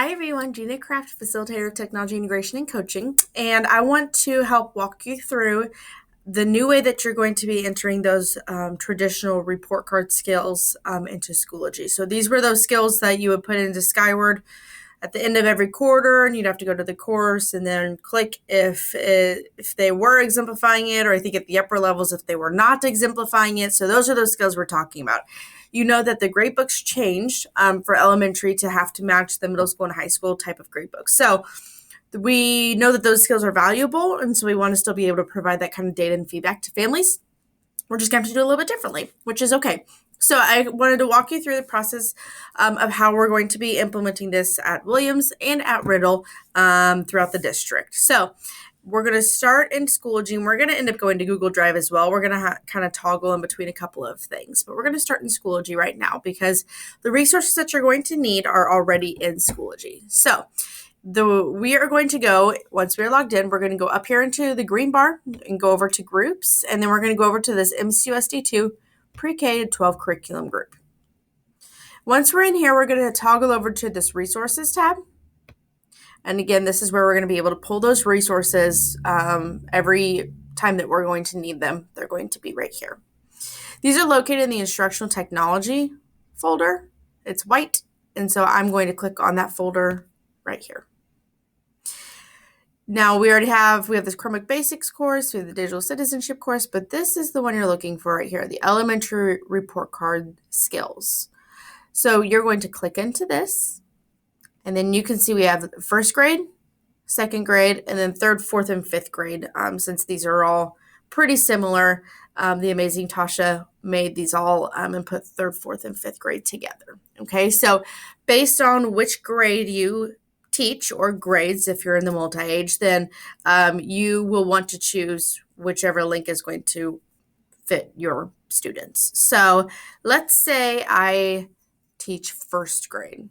Hi everyone, Gina Craft, Facilitator of Technology Integration and Coaching, and I want to help walk you through the new way that you're going to be entering those traditional report card skills into Schoology. So these were those skills that you would put into Skyward at the end of every quarter, and you'd have to go to the course and then click if they were exemplifying it, or I think at the upper levels if they were not exemplifying it. So those are those skills we're talking about. You know that the grade books changed for elementary to have to match the middle school and high school type of grade books. So we know that those skills are valuable, and so we want to still be able to provide that kind of data and feedback to families. We're just going to have to do a little bit differently, which is okay. So I wanted to walk you through the process of how we're going to be implementing this at Williams and at Riddle throughout the district. So we're going to start in Schoology, and we're going to end up going to Google Drive as well. We're going to kind of toggle in between a couple of things, but we're going to start in Schoology right now because the resources that you're going to need are already in Schoology. So we are going to go, once we're logged in, we're going to go up here into the green bar and go over to groups, and then we're going to go over to this MCUSD2 pre-K to 12 curriculum group. Once we're in here, we're going to toggle over to this resources tab. And again, this is where we're going to be able to pull those resources every time that we're going to need them. They're going to be right here. These are located in the instructional technology folder. It's white, and so I'm going to click on that folder right here. Now we have this Chromebook Basics course, we have the Digital Citizenship course, but this is the one you're looking for right here, the Elementary Report Card Skills. So you're going to click into this, and then you can see we have first grade, second grade, and then third, fourth, and fifth grade. Since these are all pretty similar, the amazing Tasha made these all and put third, fourth, and fifth grade together. Okay, so based on which grade you teach, or grades if you're in the multi-age, then you will want to choose whichever link is going to fit your students. So let's say I teach first grade.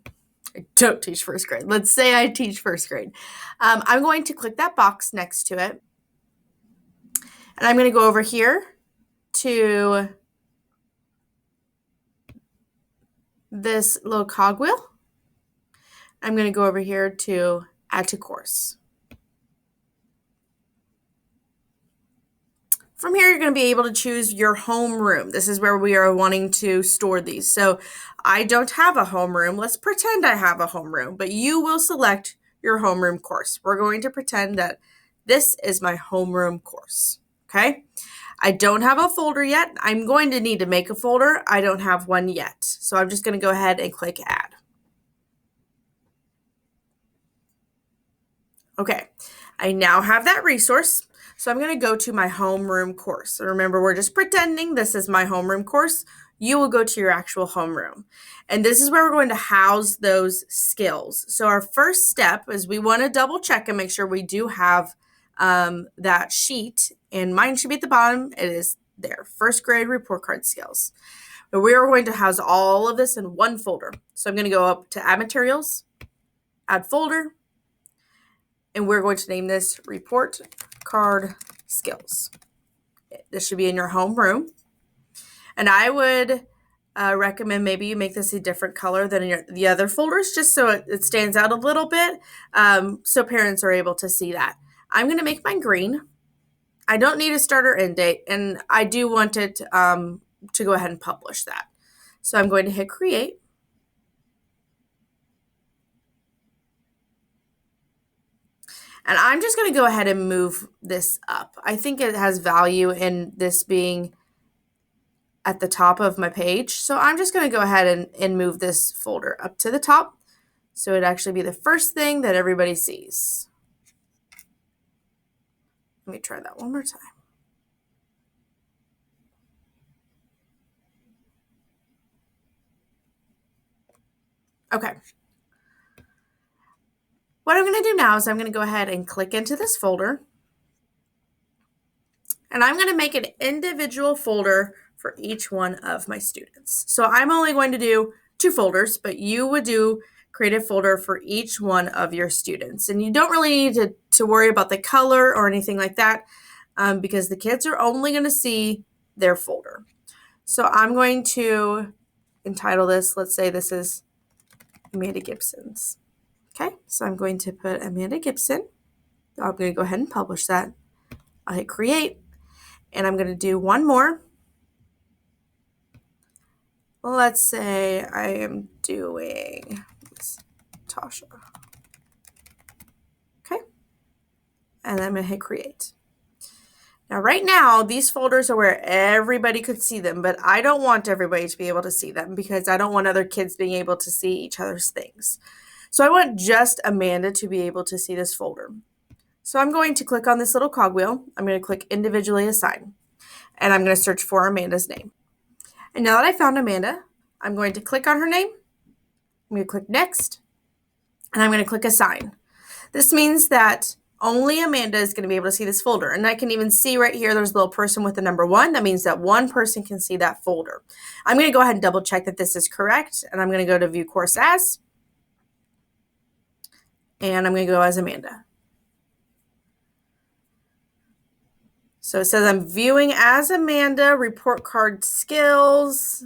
I don't teach first grade. Let's say I teach first grade. I'm going to click that box next to it, and I'm going to go over here to this little cogwheel. I'm going to go over here to add to course. From here, you're going to be able to choose your homeroom. This is where we are wanting to store these. So I don't have a homeroom. Let's pretend I have a homeroom, but you will select your homeroom course. We're going to pretend that this is my homeroom course, okay? I don't have a folder yet. I'm going to need to make a folder. I don't have one yet. So I'm just going to go ahead and click add. Okay, I now have that resource. So I'm going to go to my homeroom course. So remember, we're just pretending this is my homeroom course. You will go to your actual homeroom. And this is where we're going to house those skills. So our first step is we want to double check and make sure we do have that sheet. And mine should be at the bottom. It is there, first grade report card skills. But we are going to house all of this in one folder. So I'm going to go up to add materials, add folder, and we're going to name this report card skills. This should be in your homeroom. And I would recommend maybe you make this a different color than the other folders, just so it stands out a little bit, so parents are able to see that. I'm going to make mine green. I don't need a start or end date, and I do want it to go ahead and publish that. So I'm going to hit create. And I'm just going to go ahead and move this up. I think it has value in this being at the top of my page. So I'm just going to go ahead and move this folder up to the top, so it'd actually be the first thing that everybody sees. Let me try that one more time. Okay. What I'm going to do now is I'm going to go ahead and click into this folder, and I'm going to make an individual folder for each one of my students. So I'm only going to do 2 folders, but you would create a folder for each one of your students. And you don't really need to worry about the color or anything like that because the kids are only going to see their folder. So I'm going to entitle this, let's say this is Amanda Gibson's. Okay, so I'm going to put Amanda Gibson. I'm going to go ahead and publish that. I'll hit create, and I'm going to do one more. Let's say I am doing Tasha. Okay, and I'm going to hit create. Now, right now, these folders are where everybody could see them, but I don't want everybody to be able to see them because I don't want other kids being able to see each other's things. So I want just Amanda to be able to see this folder. So I'm going to click on this little cogwheel. I'm going to click individually assign, and I'm going to search for Amanda's name. And now that I found Amanda, I'm going to click on her name. I'm going to click next, and I'm going to click assign. This means that only Amanda is going to be able to see this folder. And I can even see right here, there's a little person with the number 1. That means that one person can see that folder. I'm going to go ahead and double check that this is correct. And I'm going to go to view course as, and I'm going to go as Amanda. So it says I'm viewing as Amanda, report card skills,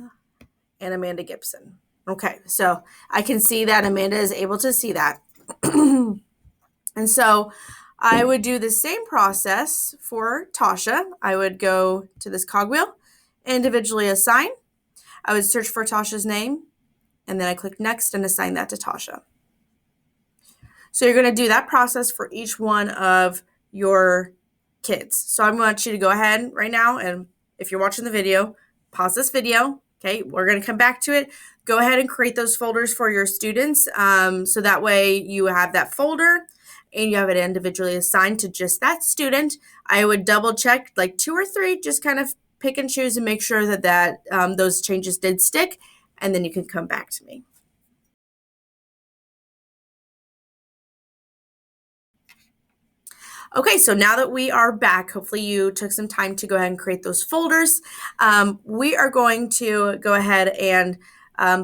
and Amanda Gibson. Okay, so I can see that Amanda is able to see that. And so I would do the same process for Tasha. I would go to this cogwheel, individually assign. I would search for Tasha's name, and then I click next and assign that to Tasha. So you're going to do that process for each one of your kids. So I want you to go ahead right now, and if you're watching the video, pause this video. Okay, we're going to come back to it. Go ahead and create those folders for your students, so that way you have that folder and you have it individually assigned to just that student. I would double check like 2 or 3, just kind of pick and choose and make sure that those changes did stick, and then you can come back to me. Okay, so now that we are back, hopefully you took some time to go ahead and create those folders. We are going to go ahead and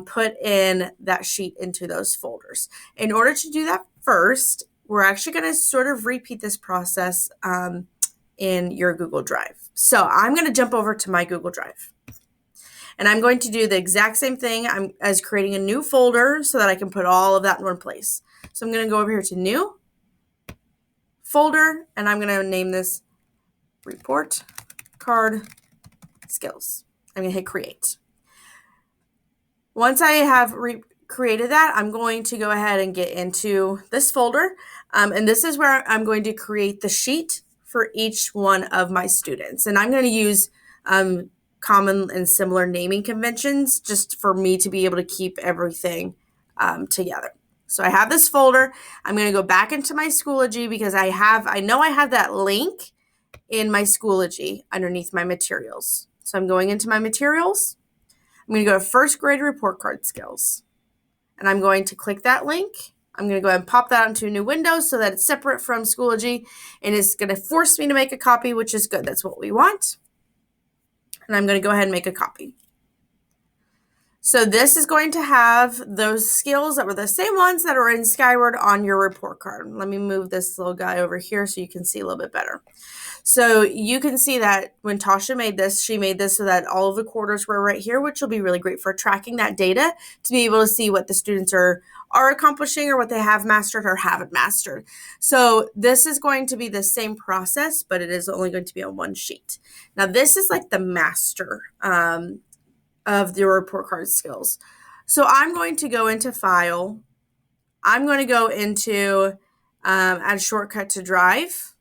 put in that sheet into those folders. In order to do that first, we're actually going to sort of repeat this process in your Google Drive. So I'm going to jump over to my Google Drive. And I'm going to do the exact same thing as creating a new folder so that I can put all of that in one place. So I'm going to go over here to New, Folder, and I'm going to name this Report Card Skills. I'm going to hit Create. Once I have created that, I'm going to go ahead and get into this folder. And this is where I'm going to create the sheet for each one of my students. And I'm going to use common and similar naming conventions just for me to be able to keep everything together. So I have this folder. I'm going to go back into my Schoology because I know I have that link in my Schoology underneath my materials. So I'm going into my materials. I'm going to go to first grade report card skills. And I'm going to click that link. I'm going to go ahead and pop that into a new window so that it's separate from Schoology. And it's going to force me to make a copy, which is good. That's what we want. And I'm going to go ahead and make a copy. So this is going to have those skills that were the same ones that are in Skyward on your report card. Let me move this little guy over here so you can see a little bit better. So you can see that when Tasha made this, she made this so that all of the quarters were right here, which will be really great for tracking that data to be able to see what the students are accomplishing or what they have mastered or haven't mastered. So this is going to be the same process, but it is only going to be on one sheet. Now this is like the master of the report card skills. So I'm going to go into File. I'm going to go into Add Shortcut to Drive.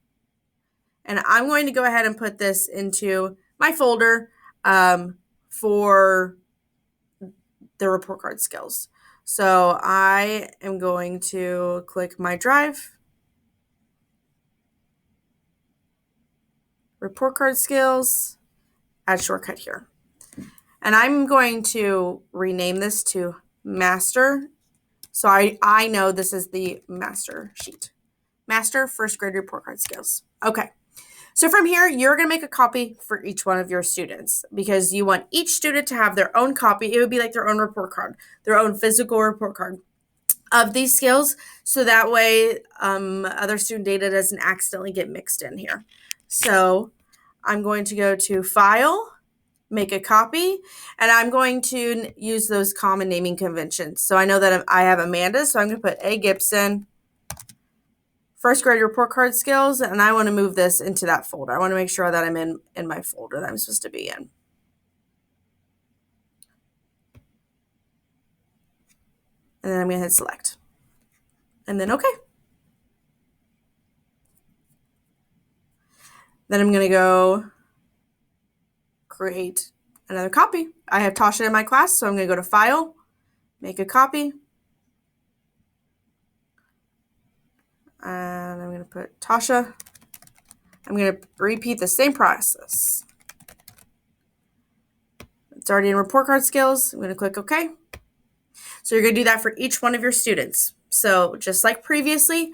And I'm going to go ahead and put this into my folder for the report card skills. So I am going to click my drive, report card skills, add shortcut here. And I'm going to rename this to master. So I know this is the master sheet. Master first grade report card skills. Okay. So from here, you're going to make a copy for each one of your students because you want each student to have their own copy. It would be like their own report card, their own physical report card of these skills. So that way other student data doesn't accidentally get mixed in here. So I'm going to go to File, make a copy, and I'm going to use those common naming conventions. So I know that I have Amanda, so I'm going to put A. Gibson, first grade report card skills, and I want to move this into that folder. I want to make sure that I'm in my folder that I'm supposed to be in. And then I'm going to hit select. And then okay. Then I'm going to go create another copy. I have Tasha in my class, so I'm going to go to File, make a copy. And I'm going to put Tasha. I'm going to repeat the same process. It's already in report card skills. I'm going to click OK. So you're going to do that for each one of your students. So just like previously,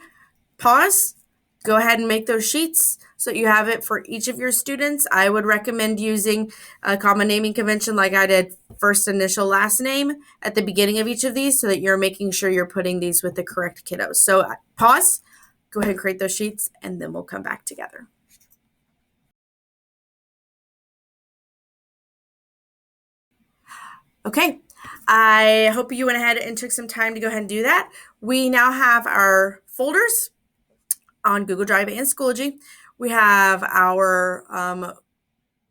pause, go ahead and make those sheets so that you have it for each of your students. I would recommend using a common naming convention like I did, first initial, last name at the beginning of each of these so that you're making sure you're putting these with the correct kiddos. So pause, go ahead and create those sheets, and then we'll come back together. Okay, I hope you went ahead and took some time to go ahead and do that. We now have our folders on Google Drive and Schoology. We have our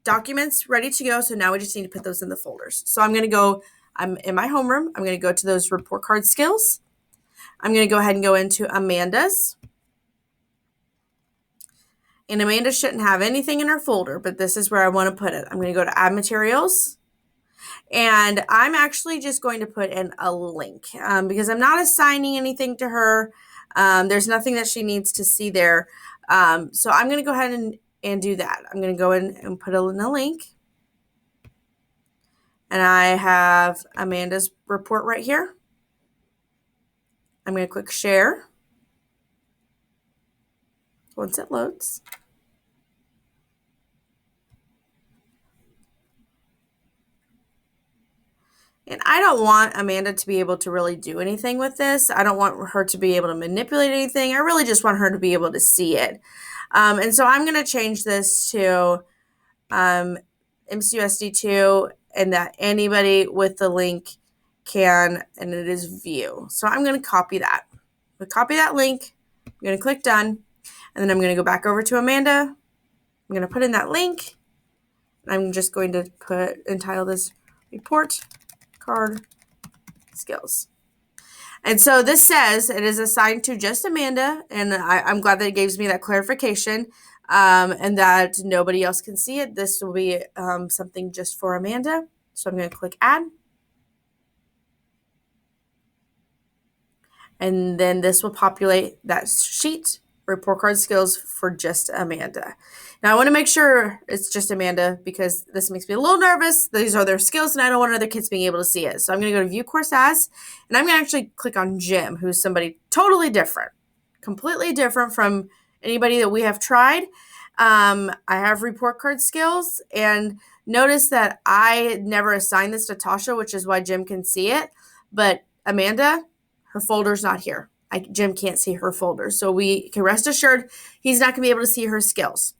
documents ready to go, so now we just need to put those in the folders. So I'm in my homeroom. I'm going to go to those report card skills. I'm going to go ahead and go into Amanda's. And Amanda shouldn't have anything in her folder, but this is where I want to put it. I'm going to go to Add Materials. And I'm actually just going to put in a link because I'm not assigning anything to her. There's nothing that she needs to see there. So I'm going to go ahead and do that. I'm going to go in and put in a link. And I have Amanda's report right here. I'm going to click share once it loads. And I don't want Amanda to be able to really do anything with this. I don't want her to be able to manipulate anything. I really just want her to be able to see it. And so I'm going to change this to MCUSD2 and that anybody with the link can, and it is view. So I'm going to copy that. I'm going to copy that link. I'm going to click done. And then I'm going to go back over to Amanda. I'm going to put in that link. I'm just going to entitle this report card skills. And so this says it is assigned to just Amanda, and I'm glad that it gives me that clarification and that nobody else can see it. This will be something just for Amanda. So I'm going to click add. And then this will populate that sheet, report card skills for just Amanda. Now I want to make sure it's just Amanda because this makes me a little nervous. These are their skills and I don't want other kids being able to see it. So I'm going to go to view course as, and I'm going to actually click on Jim, who's somebody totally different, completely different from anybody that we have tried. I have report card skills, and notice that I never assigned this to Tasha, which is why Jim can see it. But Amanda, her folder's not here. Jim can't see her folder. So we can rest assured he's not going to be able to see her skills.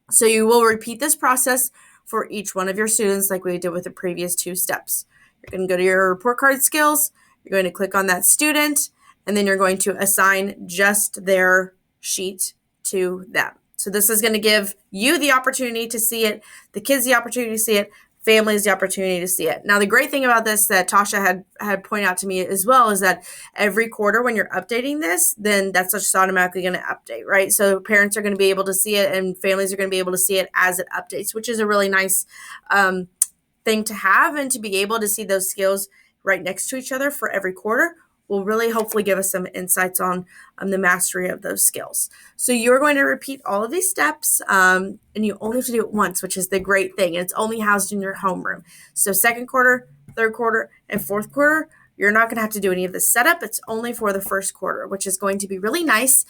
So you will repeat this process for each one of your students like we did with the previous two steps. You're going to go to your report card skills. You're going to click on that student, and then you're going to assign just their sheet to them. So this is going to give you the opportunity to see it, the kids the opportunity to see it, families the opportunity to see it. Now, the great thing about this that Tasha had pointed out to me as well is that every quarter when you're updating this, then that's just automatically going to update, right? So parents are going to be able to see it and families are going to be able to see it as it updates, which is a really nice thing to have, and to be able to see those skills right next to each other for every quarter will really hopefully give us some insights on the mastery of those skills. So you're going to repeat all of these steps, and you only have to do it once, which is the great thing. It's only housed in your homeroom. So second quarter, third quarter, and fourth quarter, you're not going to have to do any of the setup. It's only for the first quarter, which is going to be really nice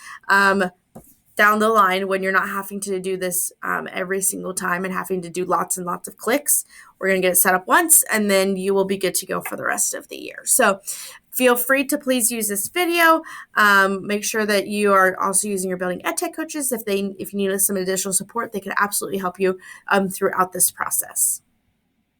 down the line when you're not having to do this every single time and having to do lots and lots of clicks. We're going to get it set up once, and then you will be good to go for the rest of the year. So feel free to please use this video. Make sure that you are also using your Building EdTech coaches. If you need some additional support, they can absolutely help you throughout this process.